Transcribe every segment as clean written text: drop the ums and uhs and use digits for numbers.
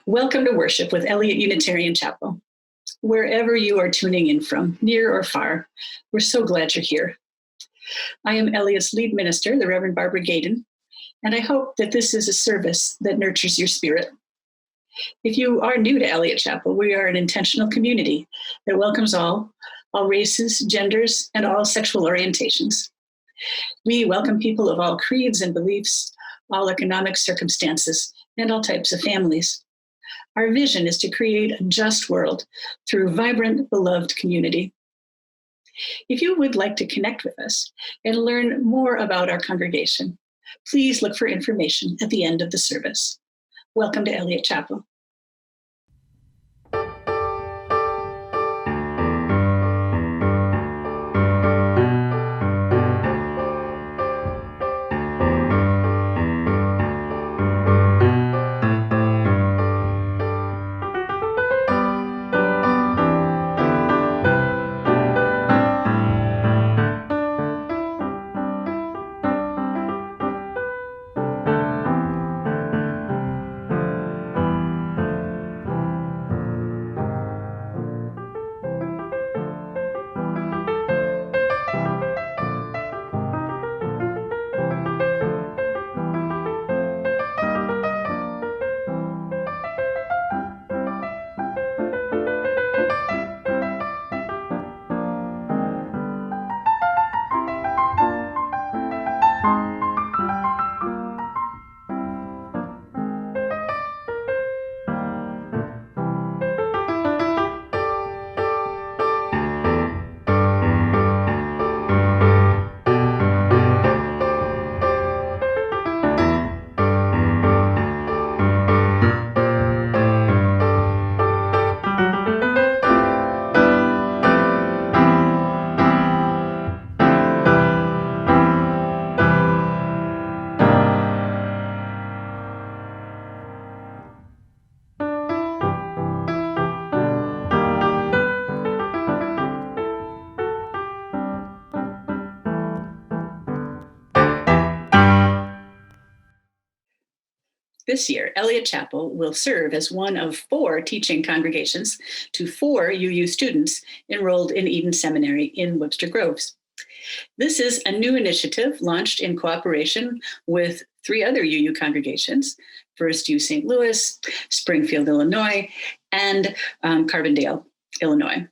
Welcome to worship with Eliot Unitarian Chapel. Wherever you are tuning in from, near or far, we're so glad you're here. I am Eliot's lead minister, the Reverend Barbara Gadon, and I hope that this is a service that nurtures your spirit. If you are new to Eliot Chapel, we are an intentional community that welcomes all races, genders, and all sexual orientations. We welcome people of all creeds and beliefs, all economic circumstances, and all types of families. Our vision is to create a just world through vibrant, beloved community. If you would like to connect with us and learn more about our congregation, please look for information at the end of the service. Welcome to Eliot Chapel. This year, Eliot Chapel will serve as one of 4 teaching congregations to 4 UU students enrolled in Eden Seminary in Webster Groves. This is a new initiative launched in cooperation with 3 other UU congregations, First U St. Louis, Springfield, Illinois, and Carbondale, Illinois.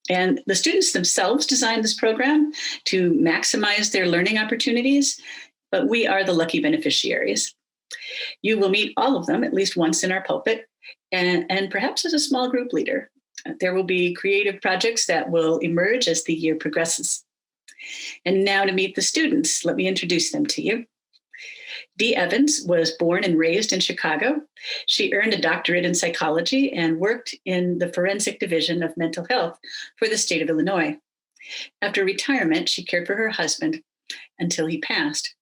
And the students themselves designed this program to maximize their learning opportunities, but we are the lucky beneficiaries. You will meet all of them at least once in our pulpit and perhaps as a small group leader. There will be creative projects that will emerge as the year progresses. And now to meet the students, let me introduce them to you. Dee Evans was born and raised in Chicago. She earned a doctorate in psychology and worked in the forensic division of mental health for the state of Illinois. After retirement, she cared for her husband until he passed,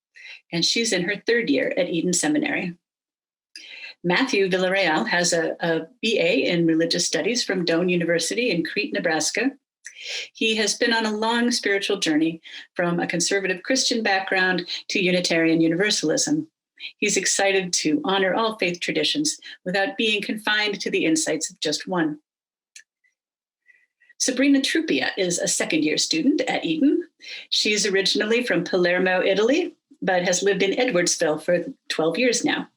and she's in her 3rd year at Eden Seminary. Matthew Villarreal has a BA in religious studies from Doane University in Crete, Nebraska. He has been on a long spiritual journey from a conservative Christian background to Unitarian Universalism. He's excited to honor all faith traditions without being confined to the insights of just one. Sabrina Trupia is a 2nd-year student at Eden. She's originally from Palermo, Italy, but has lived in Edwardsville for 12 years now.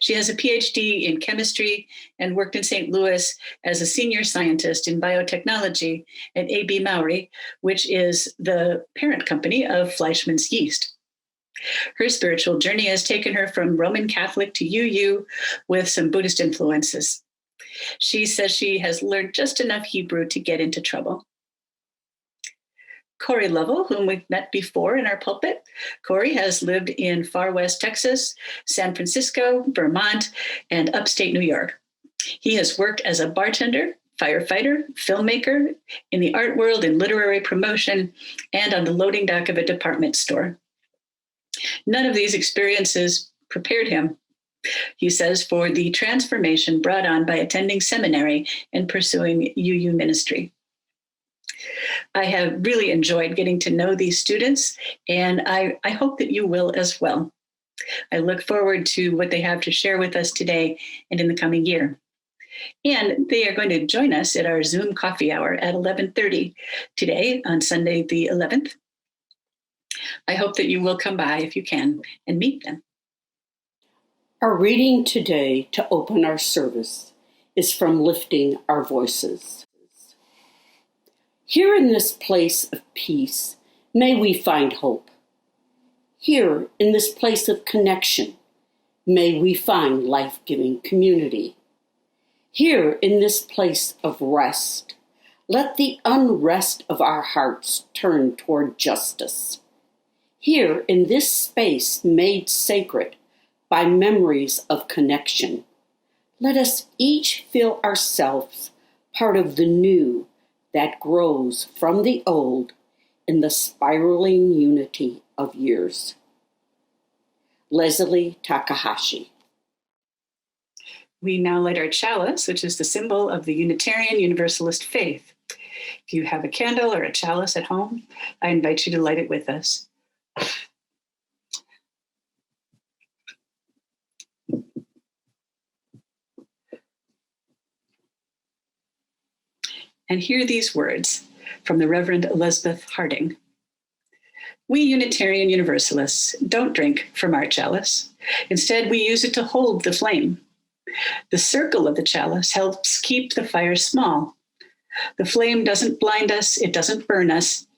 She has a PhD in chemistry and worked in St. Louis as a senior scientist in biotechnology at AB Mauri, which is the parent company of Fleischmann's Yeast. Her spiritual journey has taken her from Roman Catholic to UU with some Buddhist influences. She says she has learned just enough Hebrew to get into trouble. Cory Lovell, whom we've met before in our pulpit. Cory has lived in far west Texas, San Francisco, Vermont, and upstate New York. He has worked as a bartender, firefighter, filmmaker, in the art world, in literary promotion, and on the loading dock of a department store. None of these experiences prepared him, he says, for the transformation brought on by attending seminary and pursuing UU ministry. I have really enjoyed getting to know these students, and I hope that you will as well. I look forward to what they have to share with us today and in the coming year. And they are going to join us at our Zoom coffee hour at 11:30 today on Sunday the 11th. I hope that you will come by if you can and meet them. Our reading today to open our service is from Lifting Our Voices. Here in this place of peace, may we find hope. Here in this place of connection, may we find life-giving community. Here in this place of rest, let the unrest of our hearts turn toward justice. Here in this space made sacred by memories of connection, let us each feel ourselves part of the new that grows from the old in the spiraling unity of years. Leslie Takahashi. We now light our chalice, which is the symbol of the Unitarian Universalist faith. If you have a candle or a chalice at home, I invite you to light it with us. And hear these words from the Reverend Elizabeth Harding. We Unitarian Universalists don't drink from our chalice. Instead, we use it to hold the flame. The circle of the chalice helps keep the fire small. The flame doesn't blind us, it doesn't burn us.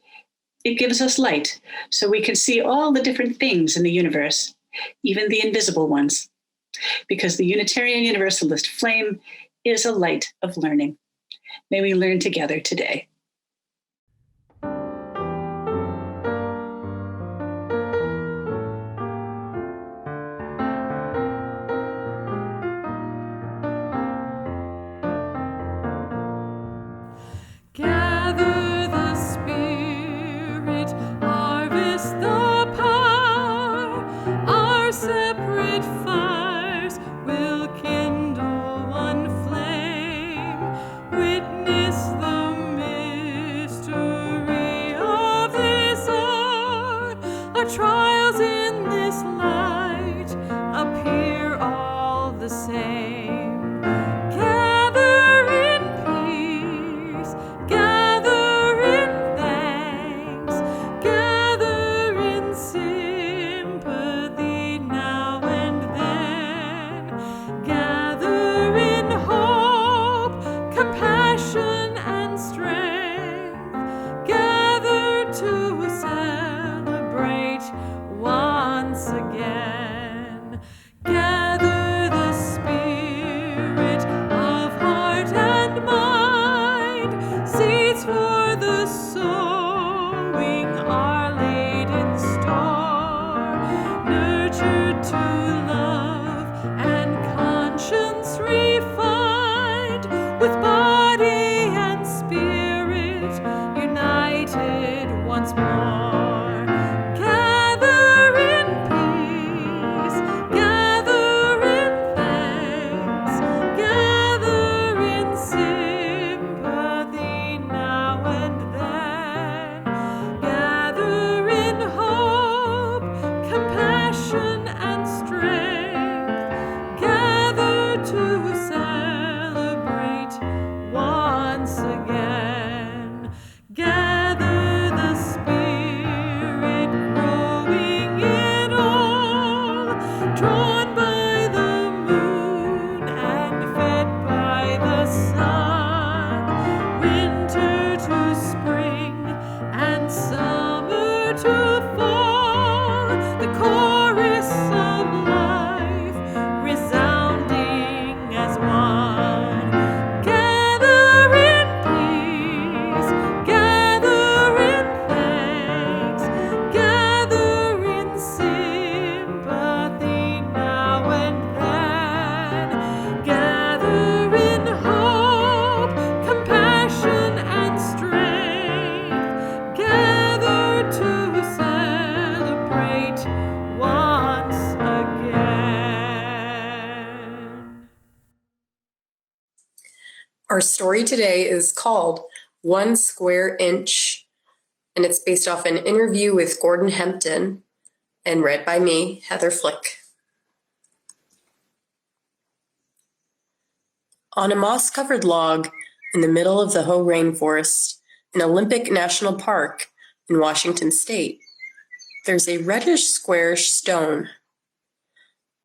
It gives us light so we can see all the different things in the universe, even the invisible ones, because the Unitarian Universalist flame is a light of learning. May we learn together today. Our story today is called 1 Square Inch, and it's based off an interview with Gordon Hempton and read by me, Heather Flick. On a moss-covered log in the middle of the Hoh Rainforest in Olympic National Park in Washington State, there's a reddish squarish stone.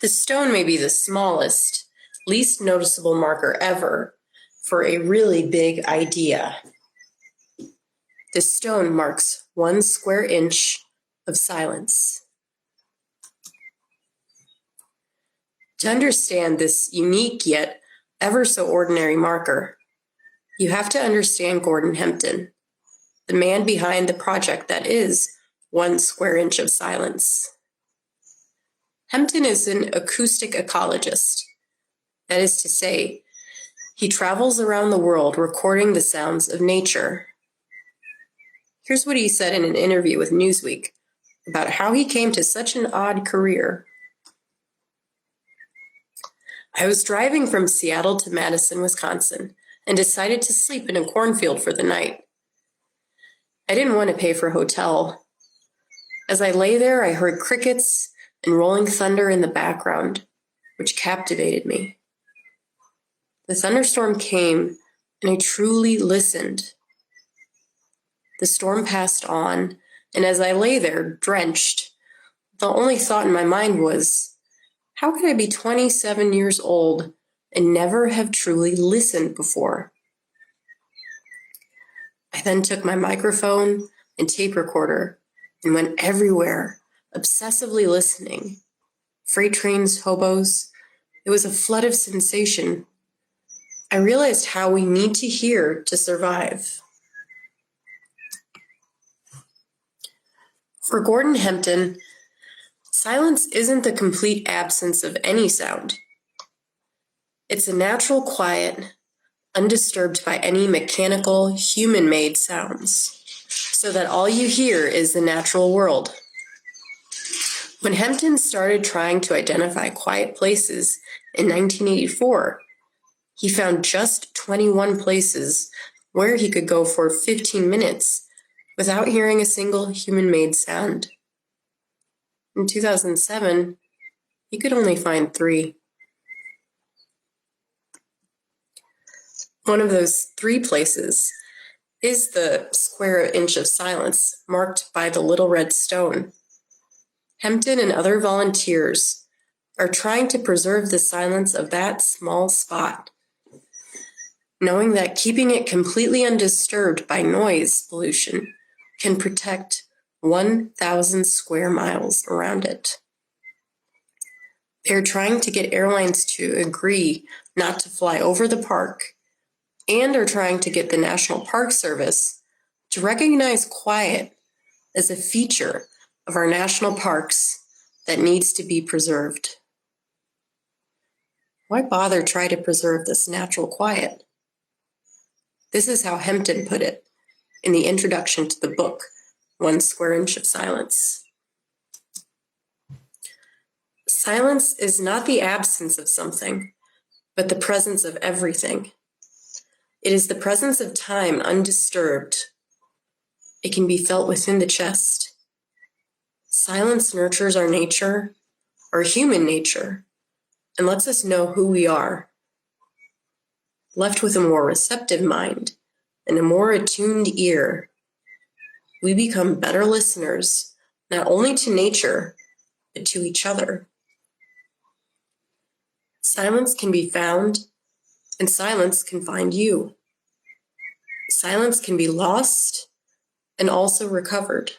The stone may be the smallest, least noticeable marker ever for a really big idea. The stone marks 1 square inch of silence. To understand this unique yet ever so ordinary marker, you have to understand Gordon Hempton, the man behind the project that is 1 square inch of silence. Hempton is an acoustic ecologist. That is to say, he travels around the world recording the sounds of nature. Here's what he said in an interview with Newsweek about how he came to such an odd career. I was driving from Seattle to Madison, Wisconsin, and decided to sleep in a cornfield for the night. I didn't want to pay for a hotel. As I lay there, I heard crickets and rolling thunder in the background, which captivated me. The thunderstorm came, and I truly listened. The storm passed on, and as I lay there, drenched, the only thought in my mind was, how could I be 27 years old and never have truly listened before? I then took my microphone and tape recorder and went everywhere, obsessively listening. Freight trains, hobos. It was a flood of sensation. I realized how we need to hear to survive. For Gordon Hempton, silence isn't the complete absence of any sound. It's a natural quiet, undisturbed by any mechanical, human-made sounds, so that all you hear is the natural world. When Hempton started trying to identify quiet places in 1984, he found just 21 places where he could go for 15 minutes without hearing a single human-made sound. In 2007, he could only find 3. One of those 3 places is the square inch of silence marked by the little red stone. Hempton and other volunteers are trying to preserve the silence of that small spot, knowing that keeping it completely undisturbed by noise pollution can protect 1,000 square miles around it. They're trying to get airlines to agree not to fly over the park, and are trying to get the National Park Service to recognize quiet as a feature of our national parks that needs to be preserved. Why bother try to preserve this natural quiet? This is how Hempton put it in the introduction to the book, 1 Square Inch of Silence. Silence is not the absence of something, but the presence of everything. It is the presence of time undisturbed. It can be felt within the chest. Silence nurtures our nature, our human nature, and lets us know who we are. Left with a more receptive mind and a more attuned ear, we become better listeners, not only to nature, but to each other. Silence can be found, and silence can find you. Silence can be lost and also recovered.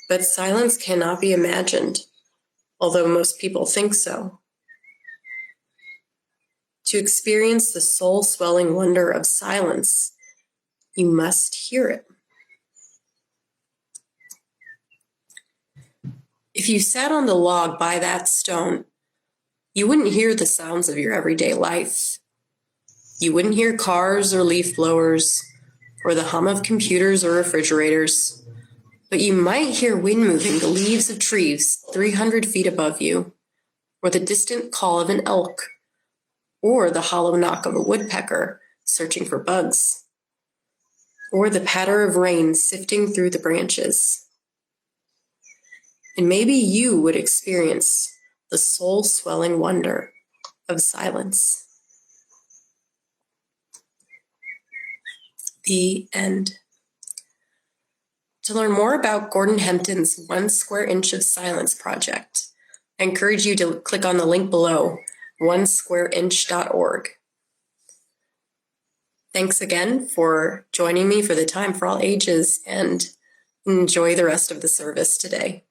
But silence cannot be imagined, although most people think so. To experience the soul-swelling wonder of silence, you must hear it. If you sat on the log by that stone, you wouldn't hear the sounds of your everyday life. You wouldn't hear cars or leaf blowers, or the hum of computers or refrigerators, but you might hear wind moving the leaves of trees 300 feet above you, or the distant call of an elk, or the hollow knock of a woodpecker searching for bugs, or the patter of rain sifting through the branches. and maybe you would experience the soul-swelling wonder of silence. The end. To learn more about Gordon Hempton's 1 Square Inch of Silence project, I encourage you to click on the link below, onesquareinch.org. Thanks again for joining me for the Time for All Ages, and enjoy the rest of the service today.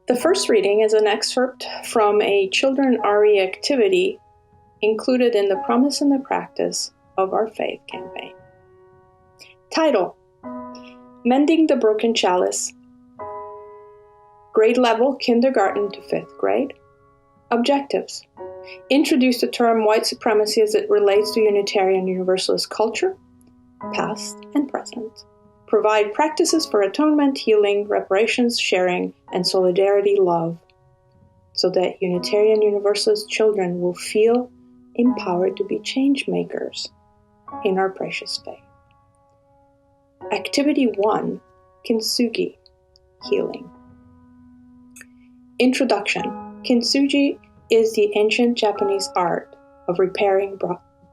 The first reading is an excerpt from a Children RE activity included in the Promise and the Practice of Our Faith campaign. Title: Mending the Broken Chalice. Grade level, kindergarten to 5th grade. Objectives: introduce the term white supremacy as it relates to Unitarian Universalist culture, past and present. Provide practices for atonement, healing, reparations, sharing, and solidarity love, so that Unitarian Universalist children will feel empowered to be change makers in our precious faith. Activity 1, Kintsugi, Healing. Introduction. Kintsugi is the ancient Japanese art of repairing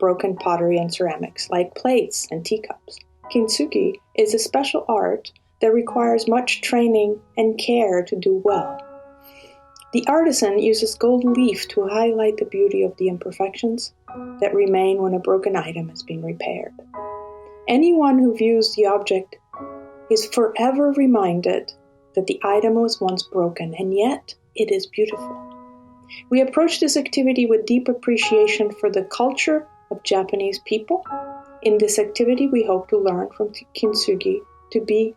broken pottery and ceramics, like plates and teacups. Kintsugi is a special art that requires much training and care to do well. The artisan uses gold leaf to highlight the beauty of the imperfections that remain when a broken item has been repaired. Anyone who views the object is forever reminded that the item was once broken, and yet it is beautiful. We approach this activity with deep appreciation for the culture of Japanese people. In this activity, we hope to learn from Kintsugi to be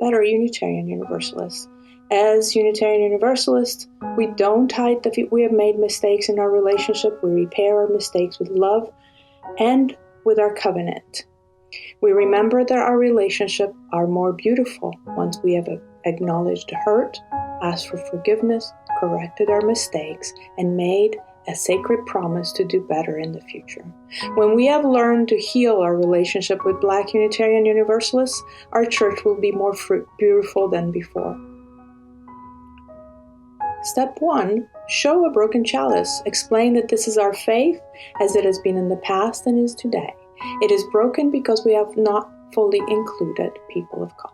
better Unitarian Universalists. As Unitarian Universalists, we don't hide that we have made mistakes in our relationship. We repair our mistakes with love and with our covenant. We remember that our relationships are more beautiful once we have acknowledged hurt, asked for forgiveness, corrected our mistakes, and made a sacred promise to do better in the future. When we have learned to heal our relationship with Black Unitarian Universalists, our church will be more beautiful than before. Step 1, show a broken chalice. Explain that this is our faith as it has been in the past and is today. It is broken because we have not fully included people of color.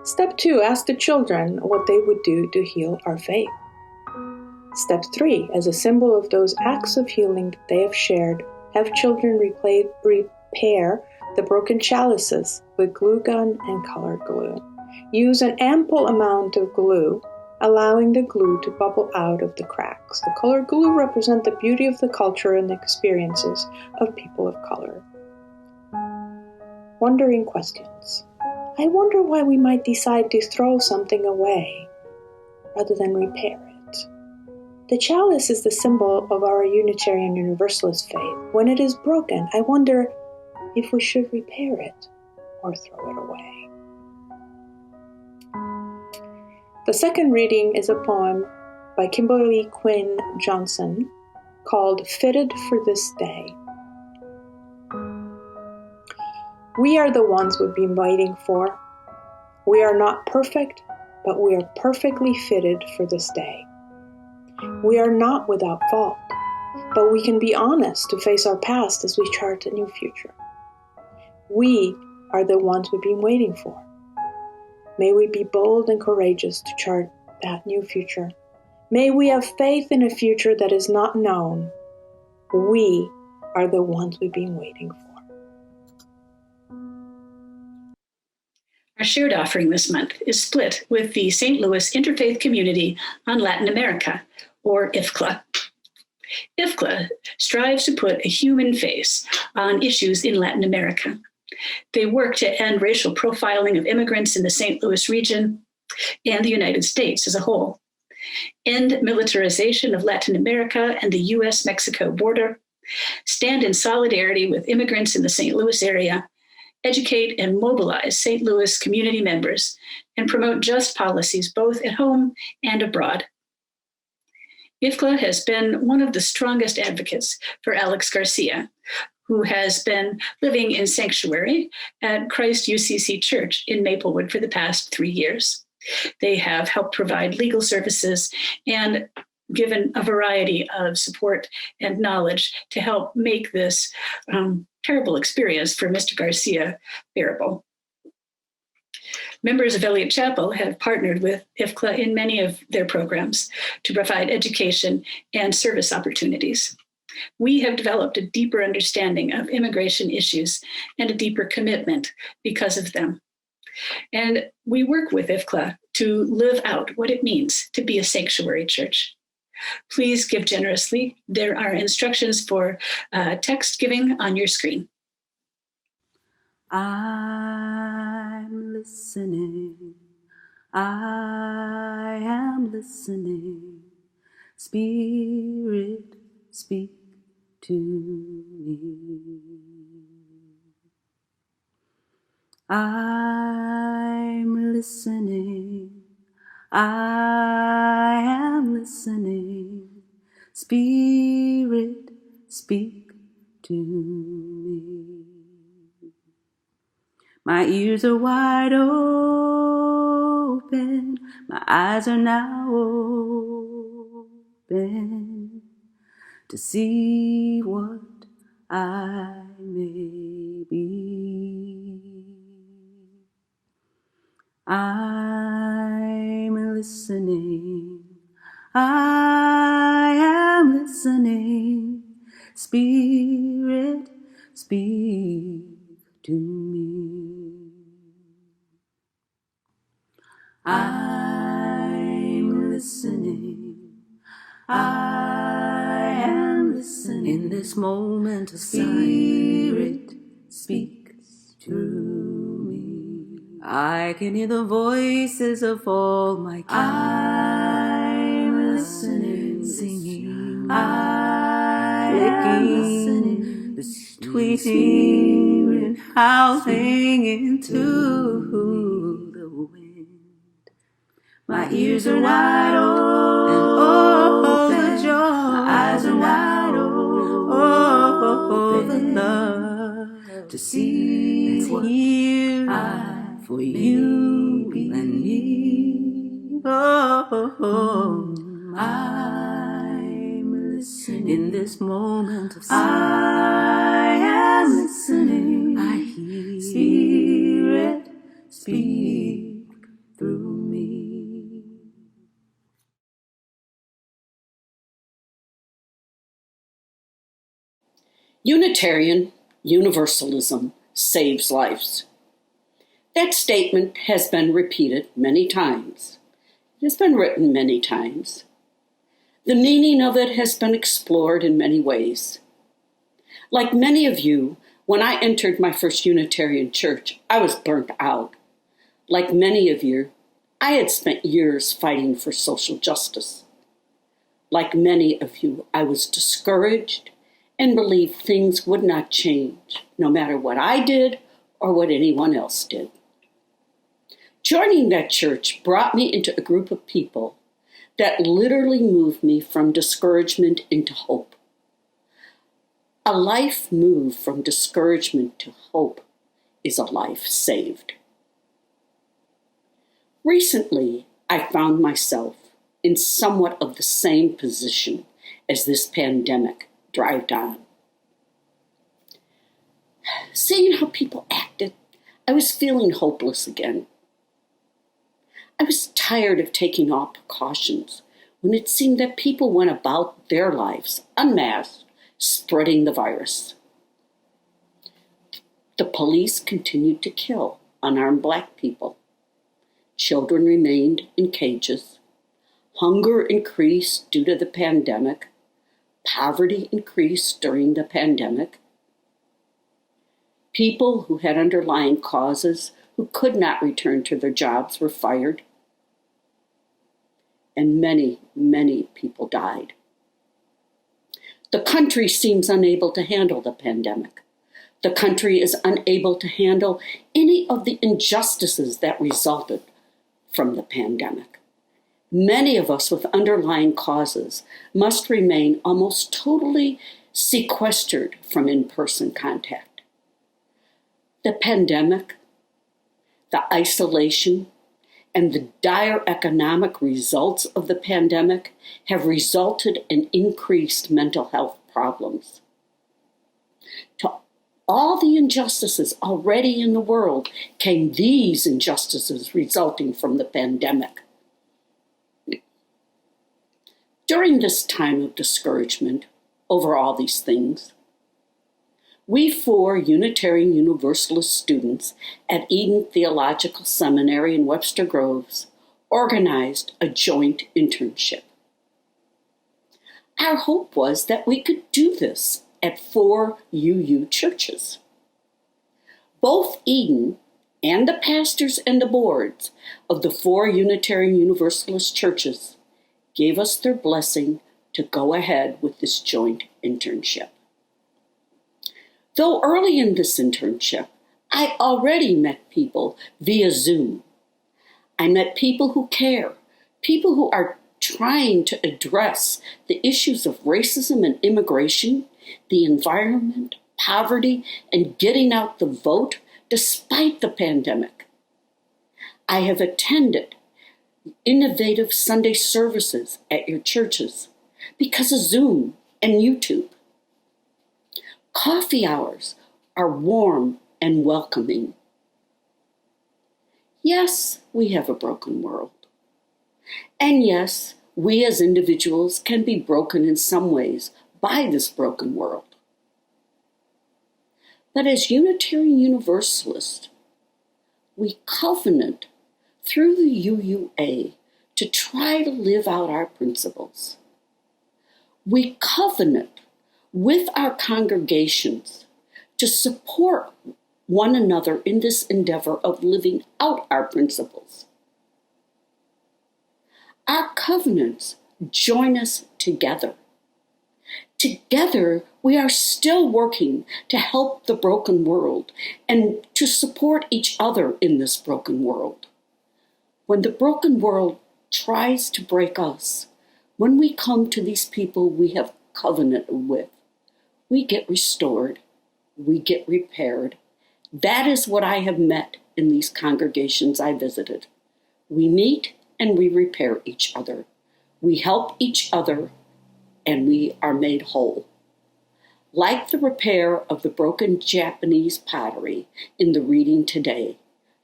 Step 2, ask the children what they would do to heal our faith. Step 3, as a symbol of those acts of healing that they have shared, have children repair the broken chalices with glue gun and colored glue. Use an ample amount of glue, allowing the glue to bubble out of the cracks. The colored glue represents the beauty of the culture and the experiences of people of color. Wondering questions. I wonder why we might decide to throw something away rather than repair it. The chalice is the symbol of our Unitarian Universalist faith. When it is broken, I wonder if we should repair it or throw it away. The second reading is a poem by Kimberly Quinn Johnson called Fitted for This Day. We are the ones we've been waiting for. We are not perfect, but we are perfectly fitted for this day. We are not without fault, but we can be honest to face our past as we chart a new future. We are the ones we've been waiting for. May we be bold and courageous to chart that new future. May we have faith in a future that is not known. We are the ones we've been waiting for. Our shared offering this month is split with the St. Louis Interfaith Community on Latin America, or IFCLA. IFCLA strives to put a human face on issues in Latin America. They work to end racial profiling of immigrants in the St. Louis region and the United States as a whole, end militarization of Latin America and the U.S.-Mexico border, stand in solidarity with immigrants in the St. Louis area, educate and mobilize St. Louis community members, and promote just policies both at home and abroad. IFCLA has been one of the strongest advocates for Alex Garcia, who has been living in sanctuary at Christ UCC Church in Maplewood for the past 3 years. They have helped provide legal services and given a variety of support and knowledge to help make this terrible experience for Mr. Garcia bearable. Members of Eliot Chapel have partnered with IFCLA in many of their programs to provide education and service opportunities. We have developed a deeper understanding of immigration issues and a deeper commitment because of them. And we work with IFCLA to live out what it means to be a sanctuary church. Please give generously. There are instructions for text giving on your screen. I'm listening. I am listening. Spirit, speak to me. I'm listening. I am listening. Spirit, speak to me. My ears are wide open. My eyes are now open to see what I may be. I'm listening. I am listening. Spirit, speak to me. I'm listening. I am listening. In this moment of Spirit, speaks through me. I can hear the voices of all my kind. I'm listening, singing. I am listening, tweeting and howling into the wind. My ears are wide open, oh, the joy. My eyes are wide open, oh, the love to see and to hear for you and me. Oh, I'm listening in this moment of silence. I am listening. I hear Spirit speak through me. Unitarian Universalism saves lives. That statement has been repeated many times. It has been written many times. The meaning of it has been explored in many ways. Like many of you, when I entered my first Unitarian church, I was burnt out. Like many of you, I had spent years fighting for social justice. Like many of you, I was discouraged and believed things would not change, no matter what I did or what anyone else did. Joining that church brought me into a group of people that literally moved me from discouragement into hope. A life moved from discouragement to hope is a life saved. Recently, I found myself in somewhat of the same position as this pandemic dragged on. Seeing how people acted, I was feeling hopeless again. I was tired of taking all precautions when it seemed that people went about their lives unmasked, spreading the virus. The police continued to kill unarmed Black people. Children remained in cages. Hunger increased due to the pandemic. Poverty increased during the pandemic. People who had underlying causes who could not return to their jobs were fired. And many, many people died. The country seems unable to handle the pandemic. The country is unable to handle any of the injustices that resulted from the pandemic. Many of us with underlying causes must remain almost totally sequestered from in-person contact. The pandemic, the isolation, and the dire economic results of the pandemic have resulted in increased mental health problems. To all the injustices already in the world came these injustices resulting from the pandemic. During this time of discouragement over all these things, we 4 Unitarian Universalist students at Eden Theological Seminary in Webster Groves organized a joint internship. Our hope was that we could do this at 4 UU churches. Both Eden and the pastors and the boards of the 4 Unitarian Universalist churches gave us their blessing to go ahead with this joint internship. Though early in this internship, I already met people via Zoom. I met people who care, people who are trying to address the issues of racism and immigration, the environment, poverty, and getting out the vote despite the pandemic. I have attended innovative Sunday services at your churches because of Zoom and YouTube. Coffee hours are warm and welcoming. Yes, we have a broken world. And yes, we as individuals can be broken in some ways by this broken world. But as Unitarian Universalists, we covenant through the UUA to try to live out our principles. We covenant with our congregations to support one another in this endeavor of living out our principles. Our covenants join us together. Together, we are still working to help the broken world and to support each other in this broken world. When the broken world tries to break us, when we come to these people we have covenanted with, we get restored, we get repaired. That is what I have met in these congregations I visited. We meet and we repair each other. We help each other and we are made whole. Like the repair of the broken Japanese pottery in the reading today,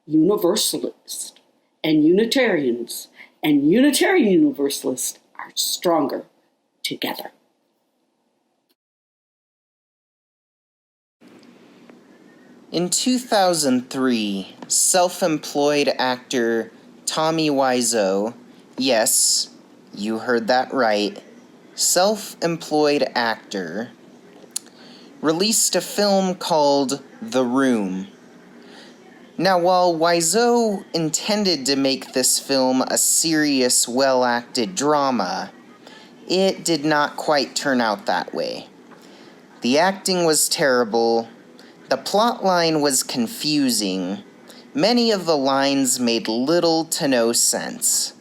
Universalists and Unitarians and Unitarian Universalists are stronger together. In 2003, self-employed actor Tommy Wiseau, yes, you heard that right, self-employed actor, released a film called The Room. Now, while Wiseau intended to make this film a serious, well-acted drama, it did not quite turn out that way. The acting was terrible. The plotline was confusing. Many of the lines made little to no sense.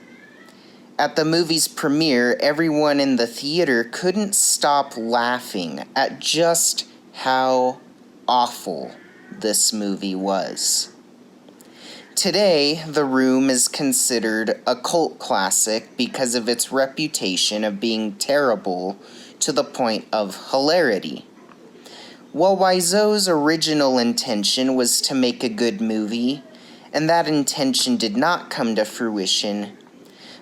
At the movie's premiere, everyone in the theater couldn't stop laughing at just how awful this movie was. Today, The Room is considered a cult classic because of its reputation of being terrible to the point of hilarity. While Wiseau's original intention was to make a good movie, and that intention did not come to fruition,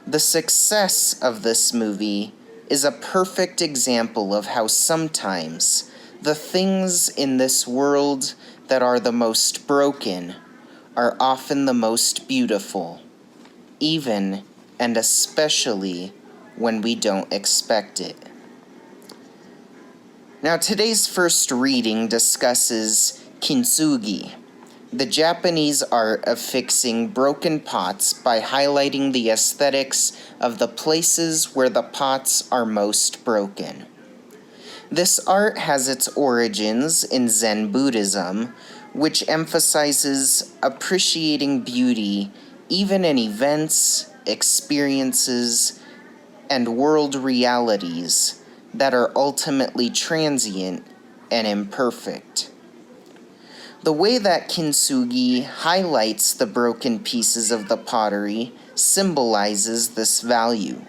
the success of this movie is a perfect example of how sometimes the things in this world that are the most broken are often the most beautiful, even and especially when we don't expect it. Now, today's first reading discusses kintsugi, the Japanese art of fixing broken pots by highlighting the aesthetics of the places where the pots are most broken. This art has its origins in Zen Buddhism, which emphasizes appreciating beauty even in events, experiences, and world realities that are ultimately transient and imperfect. The way that kintsugi highlights the broken pieces of the pottery symbolizes this value.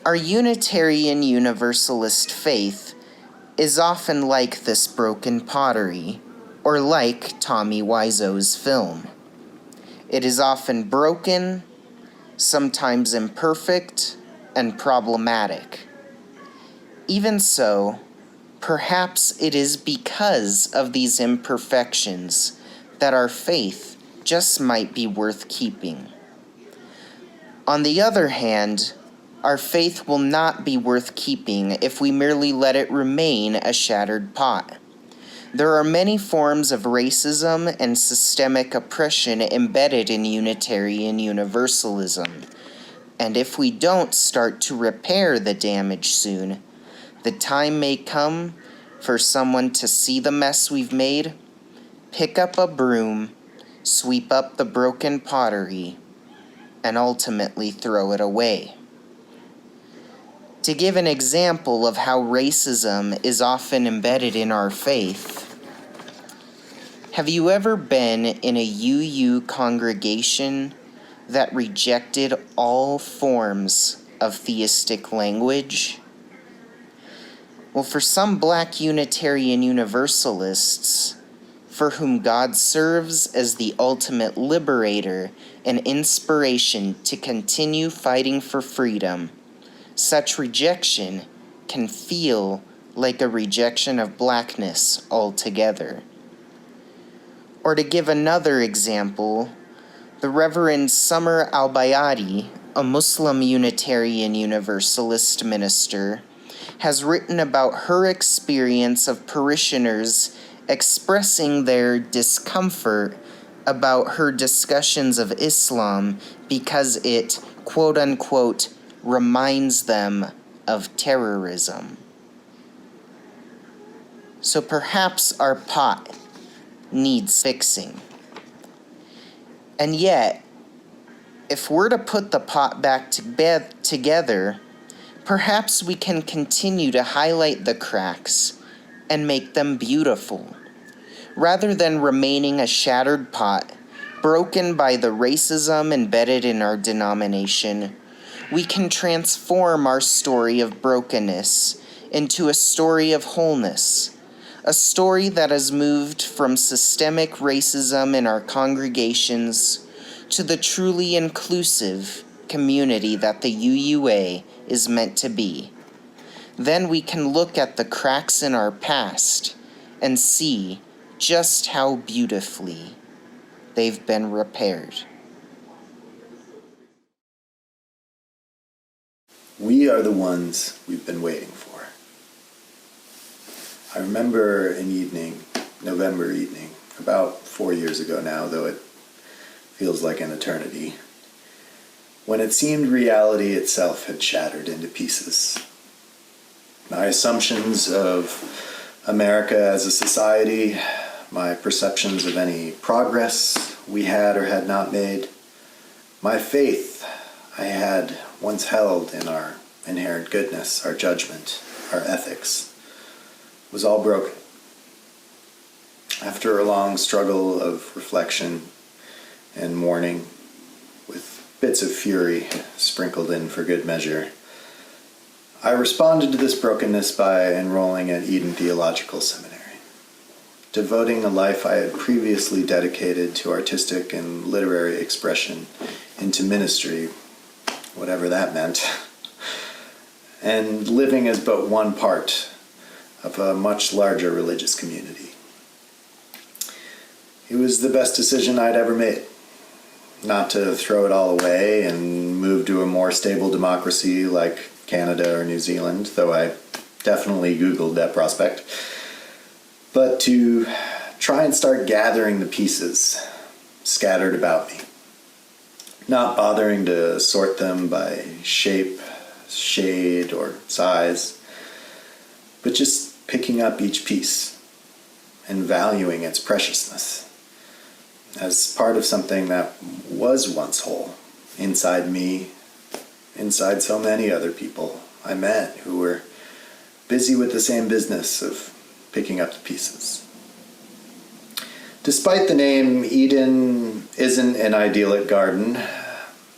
Our Unitarian Universalist faith is often like this broken pottery, or like Tommy Wiseau's film. It is often broken, sometimes imperfect, and problematic. Even so, perhaps it is because of these imperfections that our faith just might be worth keeping. On the other hand, our faith will not be worth keeping if we merely let it remain a shattered pot. There are many forms of racism and systemic oppression embedded in Unitarian Universalism, and if we don't start to repair the damage soon, the time may come for someone to see the mess we've made, pick up a broom, sweep up the broken pottery, and ultimately throw it away. To give an example of how racism is often embedded in our faith, have you ever been in a UU congregation that rejected all forms of theistic language? Well, for some Black Unitarian Universalists, for whom God serves as the ultimate liberator and inspiration to continue fighting for freedom, such rejection can feel like a rejection of Blackness altogether. Or to give another example, the Reverend Summer Al-Bayadi, a Muslim Unitarian Universalist minister, has written about her experience of parishioners expressing their discomfort about her discussions of Islam because it, quote-unquote, reminds them of terrorism. So perhaps our pot needs fixing. And yet, if we're to put the pot back together, perhaps we can continue to highlight the cracks and make them beautiful, rather than remaining a shattered pot, broken by the racism embedded in our denomination. We can transform our story of brokenness into a story of wholeness, a story that has moved from systemic racism in our congregations to the truly inclusive community that the UUA is meant to be. Then we can look at the cracks in our past and see just how beautifully they've been repaired. We are the ones we've been waiting for. I remember an evening, November evening, about 4 years ago now, though it feels like an eternity, when it seemed reality itself had shattered into pieces. My assumptions of America as a society, my perceptions of any progress we had or had not made, my faith I had once held in our inherent goodness, our judgment, our ethics, was all broken. After a long struggle of reflection and mourning, with bits of fury sprinkled in for good measure, I responded to this brokenness by enrolling at Eden Theological Seminary, devoting a life I had previously dedicated to artistic and literary expression into ministry, whatever that meant, and living as but one part of a much larger religious community. It was the best decision I'd ever made, not to throw it all away and move to a more stable democracy like Canada or New Zealand, though I definitely Googled that prospect, but to try and start gathering the pieces scattered about me, not bothering to sort them by shape, shade, or size, but just picking up each piece and valuing its preciousness as part of something that was once whole inside me, inside so many other people I met who were busy with the same business of picking up the pieces. Despite the name, Eden isn't an idyllic garden.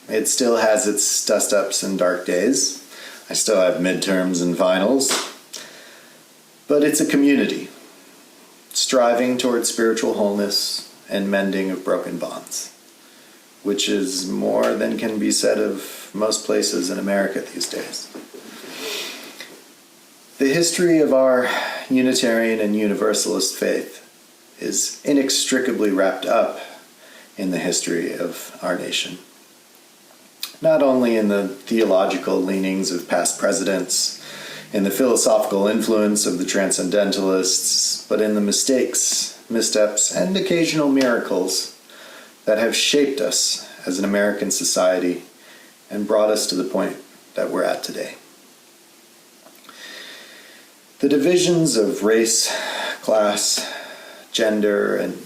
It still has its dust-ups and dark days. I still have midterms and finals. But it's a community, striving towards spiritual wholeness and mending of broken bonds, which is more than can be said of most places in America these days. The history of our Unitarian and Universalist faith is inextricably wrapped up in the history of our nation. Not only in the theological leanings of past presidents, in the philosophical influence of the transcendentalists, but in the mistakes, missteps, and occasional miracles that have shaped us as an American society and brought us to the point that we're at today. The divisions of race, class, gender, and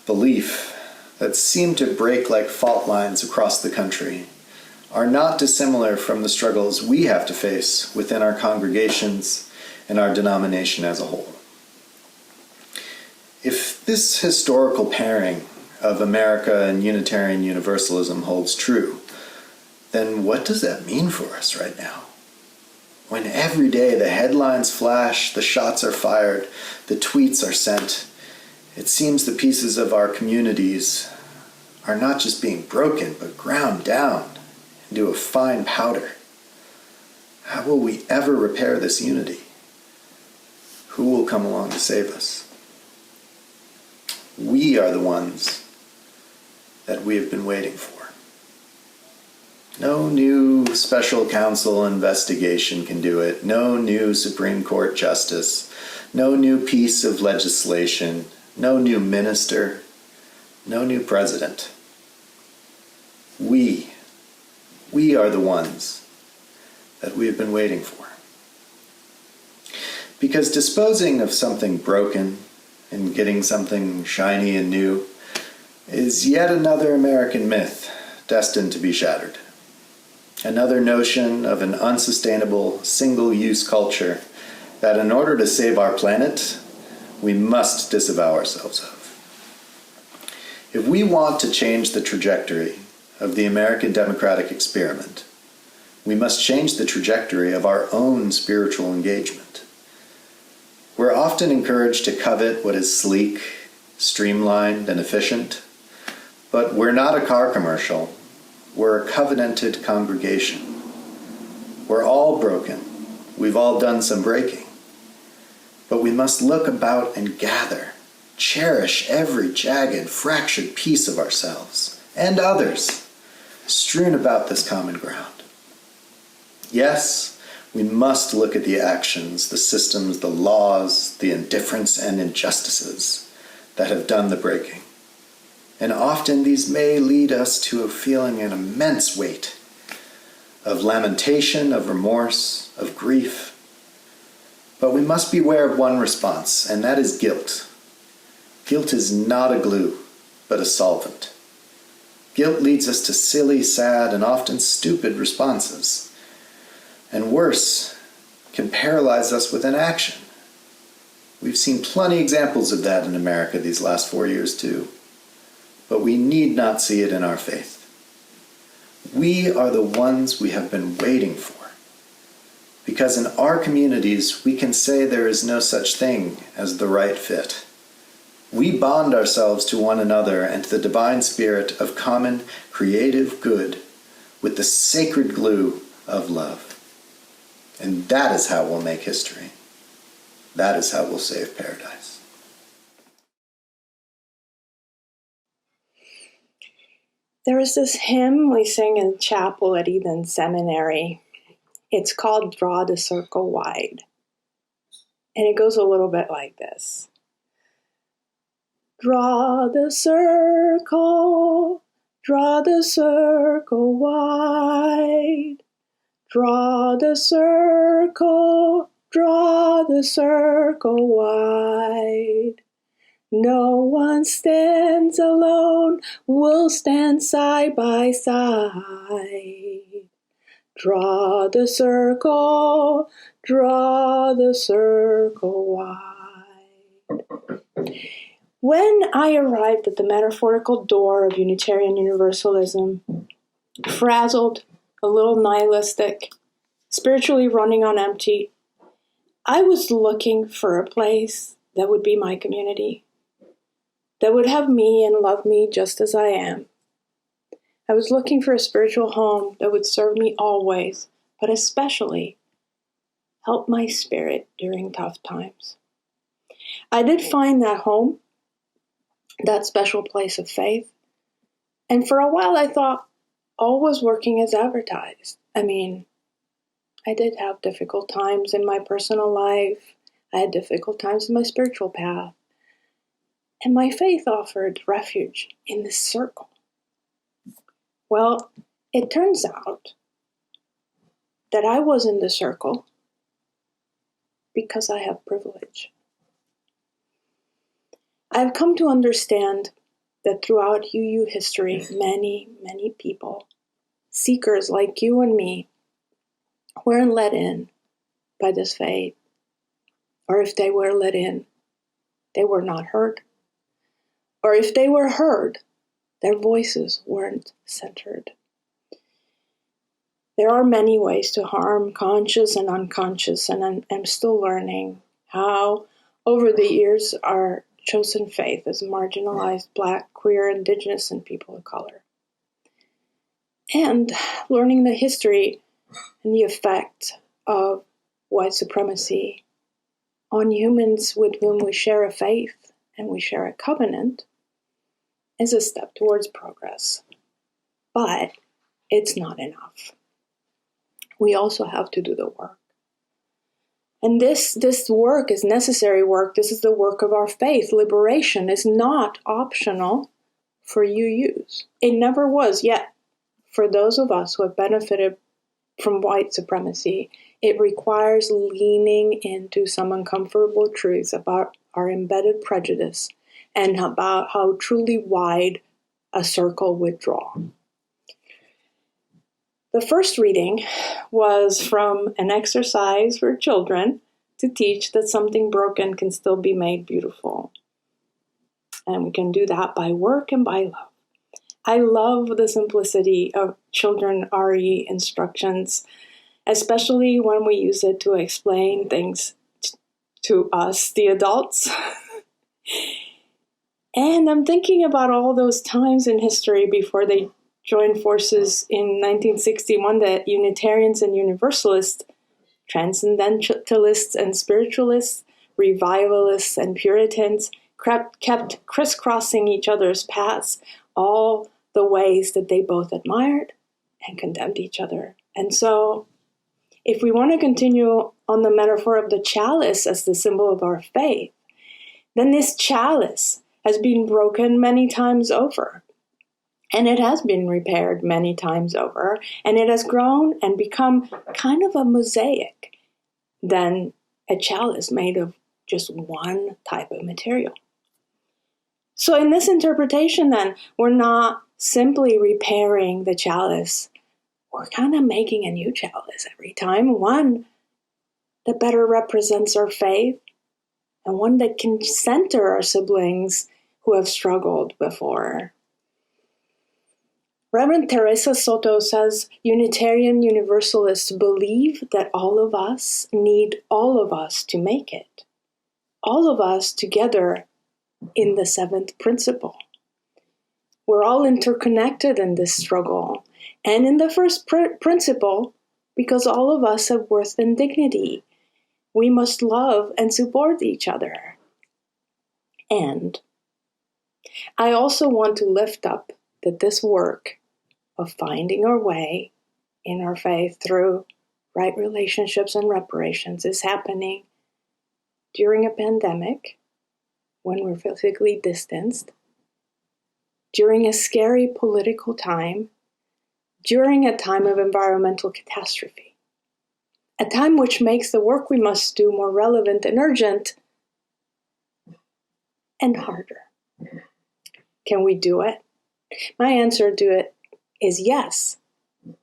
belief that seem to break like fault lines across the country are not dissimilar from the struggles we have to face within our congregations and our denomination as a whole. If this historical pairing of America and Unitarian Universalism holds true, then what does that mean for us right now? When every day the headlines flash, the shots are fired, the tweets are sent, it seems the pieces of our communities are not just being broken, but ground down into a fine powder. How will we ever repair this unity? Who will come along to save us? We are the ones that we have been waiting for. No new special counsel investigation can do it. No new Supreme Court justice. No new piece of legislation. No new minister. No new president. We are the ones that we have been waiting for. Because disposing of something broken and getting something shiny and new is yet another American myth destined to be shattered. Another notion of an unsustainable, single-use culture that in order to save our planet, we must disavow ourselves of. If we want to change the trajectory of the American democratic experiment, we must change the trajectory of our own spiritual engagement. We're often encouraged to covet what is sleek, streamlined, and efficient, but we're not a car commercial. We're a covenanted congregation. We're all broken. We've all done some breaking. But we must look about and gather, cherish every jagged, fractured piece of ourselves and others strewn about this common ground. Yes, we must look at the actions, the systems, the laws, the indifference and injustices that have done the breaking. And often these may lead us to feeling an immense weight of lamentation, of remorse, of grief. But we must beware of one response, and that is guilt. Guilt is not a glue, but a solvent. Guilt leads us to silly, sad, and often stupid responses. And worse, can paralyze us with inaction. We've seen plenty examples of that in America these last 4 years too. But we need not see it in our faith. We are the ones we have been waiting for. Because in our communities, we can say there is no such thing as the right fit. We bond ourselves to one another and to the divine spirit of common, creative good with the sacred glue of love. And that is how we'll make history. That is how we'll save paradise. There is this hymn we sing in chapel at Eden Seminary. It's called Draw the Circle Wide. And it goes a little bit like this. Draw the circle wide. Draw the circle wide. No one stands alone, we'll stand side by side. Draw the circle wide. When I arrived at the metaphorical door of Unitarian Universalism, frazzled, a little nihilistic, spiritually running on empty, I was looking for a place that would be my community, that would have me and love me just as I am. I was looking for a spiritual home that would serve me always, but especially help my spirit during tough times. I did find that home, that special place of faith, and for a while I thought all was working as advertised. I mean, I did have difficult times in my personal life. I had difficult times in my spiritual path. And my faith offered refuge in this circle. Well, it turns out that I was in the circle because I have privilege. I've come to understand that throughout UU history, many, many people, seekers like you and me, weren't let in by this faith. Or if they were let in, they were not heard. Or if they were heard, their voices weren't centered. There are many ways to harm, conscious and unconscious, and I'm still learning how, over the years, our chosen faith has marginalized Black, queer, Indigenous, and people of color. And learning the history and the effect of white supremacy on humans with whom we share a faith and we share a covenant is a step towards progress. But it's not enough. We also have to do the work. And this work is necessary work. This is the work of our faith. Liberation is not optional for UUs. It never was yet. For those of us who have benefited from white supremacy, it requires leaning into some uncomfortable truths about our embedded prejudice and about how truly wide a circle would draw. The first reading was from an exercise for children to teach that something broken can still be made beautiful. And we can do that by work and by love. I love the simplicity of children RE instructions, especially when we use it to explain things to us, the adults. And I'm thinking about all those times in history before they joined forces in 1961 that Unitarians and Universalists, Transcendentalists and Spiritualists, Revivalists and Puritans kept crisscrossing each other's paths, all the ways that they both admired and condemned each other. And so, if we want to continue on the metaphor of the chalice as the symbol of our faith, then this chalice has been broken many times over. And it has been repaired many times over. And it has grown and become kind of a mosaic than a chalice made of just one type of material. So in this interpretation, then, we're not simply repairing the chalice. We're kind of making a new chalice every time, one that better represents our faith and one that can center our siblings who have struggled before. Reverend Teresa Soto says Unitarian Universalists believe that all of us need all of us to make it. All of us together in the seventh principle. We're all interconnected in this struggle. And in the first principle, because all of us have worth and dignity, we must love and support each other. And I also want to lift up that this work of finding our way in our faith through right relationships and reparations is happening during a pandemic, when we're physically distanced, during a scary political time, during a time of environmental catastrophe, a time which makes the work we must do more relevant and urgent and harder. Can we do it? My answer to it is yes.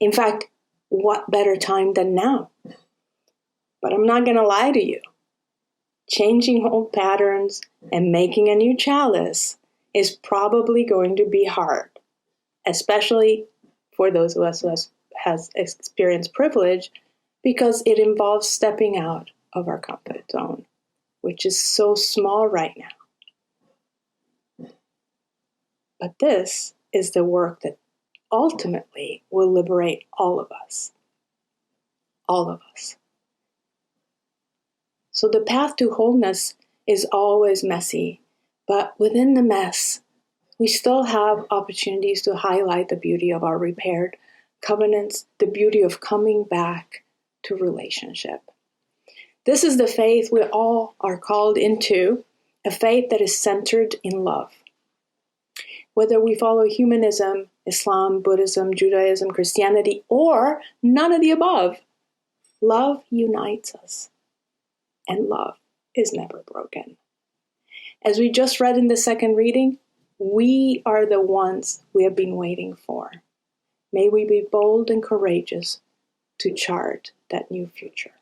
In fact, what better time than now? But I'm not going to lie to you. Changing old patterns and making a new chalice is probably going to be hard, especially for those of us who has experienced privilege, because it involves stepping out of our comfort zone, which is so small right now. But this is the work that ultimately will liberate all of us. All of us. So the path to wholeness is always messy, but within the mess, we still have opportunities to highlight the beauty of our repaired covenants, the beauty of coming back to relationship. This is the faith we all are called into, a faith that is centered in love. Whether we follow humanism, Islam, Buddhism, Judaism, Christianity, or none of the above, love unites us, and love is never broken. As we just read in the second reading, we are the ones we have been waiting for. May we be bold and courageous to chart that new future.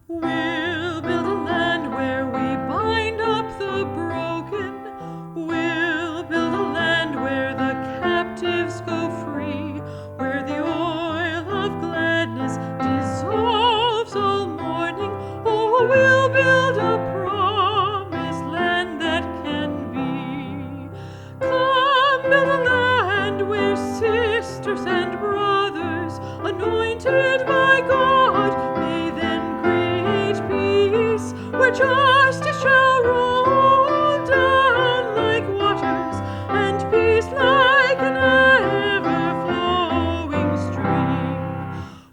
We'll build a land where we bind up the broken. We'll build a land where the captives go free, where the oil of gladness dissolves all mourning. Oh, we'll build a promised land that can be. Come, build a land where sisters and brothers, anointed by God, may then create peace, where justice shall roll down like waters, and peace like an ever-flowing stream.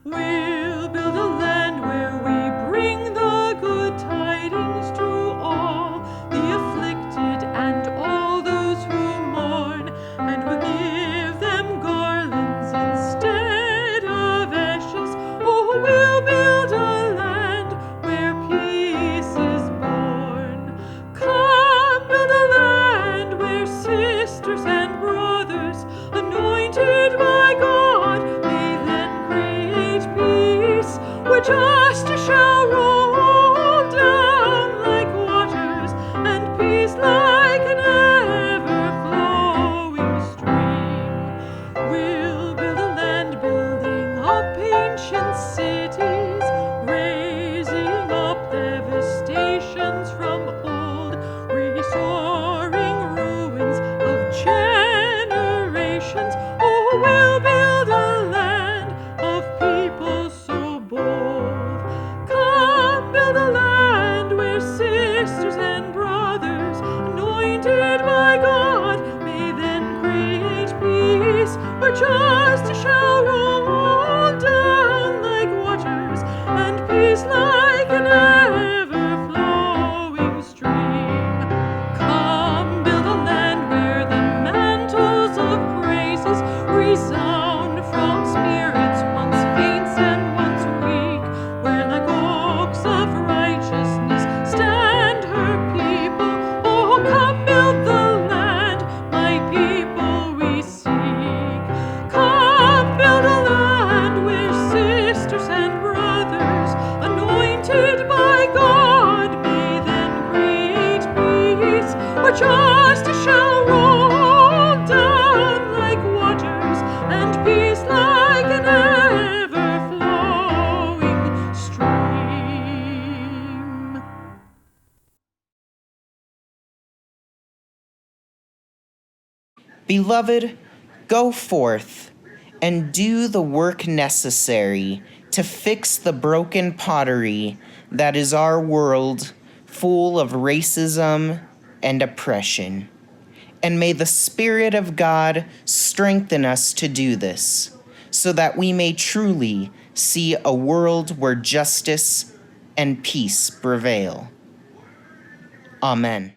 We'll build a land where we bring the good tidings to all the afflicted and all those who mourn, and we'll give them garlands instead of ashes. Oh, we'll build a land where peace is born. Come, build a land where sisters and brothers, anointed by God, may then create peace, where justice shall roll down like waters, and peace like an ever-flowing stream. We'll build a land building up ancient cities, raising up devastations from old, restoring ruins of generations. Oh, we'll build a land of people so bold. Come, build a land where sisters and brothers, anointed by God, may then create peace, where justice shall roll down like waters, and peace like an ever-flowing stream. Come, build a land where the mantles of praises resound from spirits once faint and once weak, where like oaks of righteousness stand her people. Oh, come, build the land, my people we seek. Come, build a land where sisters and brothers, anointed by God, may then create peace, where justice shall roll down like waters, and peace like an ever-flowing stream. Beloved, go forth and do the work necessary to fix the broken pottery that is our world, full of racism and oppression. And may the Spirit of God strengthen us to do this, so that we may truly see a world where justice and peace prevail. Amen.